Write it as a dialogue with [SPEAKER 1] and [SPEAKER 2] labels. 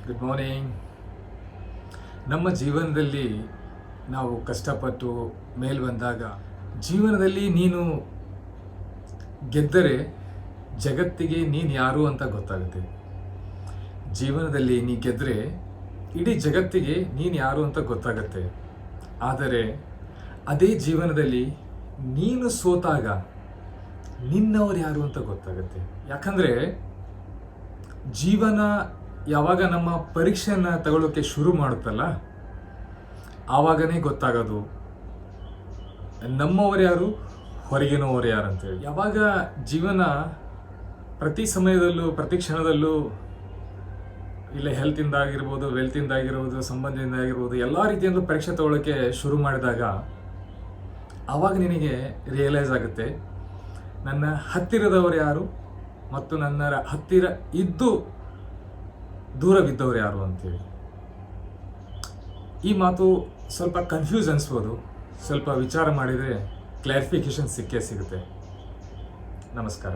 [SPEAKER 1] Good morning. ನಮ್ಮ ಜೀವನದಲ್ಲಿ ನಾವು ಕಷ್ಟಪಟ್ಟು ಮೇಲೆ ಬಂದಾಗ ಜೀವನದಲ್ಲಿ ನೀನು ಗೆದ್ದರೆ ಜಗತ್ತಿಗೆ ನೀನು ಯಾರು ಅಂತ ಗೊತ್ತಾಗುತ್ತೆ. ಜೀವನದಲ್ಲಿ ನೀ ಗೆದ್ದರೆ ಇಡೀ ಜಗತ್ತಿಗೆ ನೀನು ಯಾರು ಅಂತ ಗೊತ್ತಾಗುತ್ತೆ. ಆದರೆ ಅದೇ ಜೀವನದಲ್ಲಿ ನೀನು ಸೋತಾಗ ನಿನ್ನವರು ಯಾರು ಅಂತ ಗೊತ್ತಾಗುತ್ತೆ. ಯಾಕಂದರೆ ಜೀವನ ಯಾವಾಗ ನಮ್ಮ ಪರೀಕ್ಷೆಯನ್ನು ತಗೊಳ್ಳೋಕ್ಕೆ ಶುರು ಮಾಡುತ್ತಲ್ಲ, ಆವಾಗನೇ ಗೊತ್ತಾಗೋದು ನಮ್ಮವರು ಯಾರು, ಹೊರಗಿನವರು ಯಾರು ಅಂತೇಳಿ. ಯಾವಾಗ ಜೀವನ ಪ್ರತಿ ಸಮಯದಲ್ಲೂ ಪ್ರತಿ ಕ್ಷಣದಲ್ಲೂ ಇಲ್ಲ ಹೆಲ್ತಿಂದ ಆಗಿರ್ಬೋದು, ವೆಲ್ತಿಂದ ಆಗಿರ್ಬೋದು, ಸಂಬಂಧದಿಂದ ಆಗಿರ್ಬೋದು, ಎಲ್ಲ ರೀತಿಯಲ್ಲೂ ಪರೀಕ್ಷೆ ತಗೊಳ್ಳೋಕ್ಕೆ ಶುರು ಮಾಡಿದಾಗ ಆವಾಗ ನಿನಗೆ ರಿಯಲೈಸ್ ಆಗುತ್ತೆ ನನ್ನ ಹತ್ತಿರದವರು ಯಾರು ಮತ್ತು ನನ್ನ ಹತ್ತಿರ ಇದ್ದು ದೂರವಿದ್ದವರು ಯಾರು ಅಂತೇಳಿ. ಈ ಮಾತು ಸ್ವಲ್ಪ ಕನ್ಫ್ಯೂಸ್ ಅನಿಸ್ಬೋದು, ಸ್ವಲ್ಪ ವಿಚಾರ ಮಾಡಿದರೆ ಕ್ಲಾರಿಫಿಕೇಶನ್ ಸಿಕ್ಕೇ ಸಿಗುತ್ತೆ. ನಮಸ್ಕಾರ.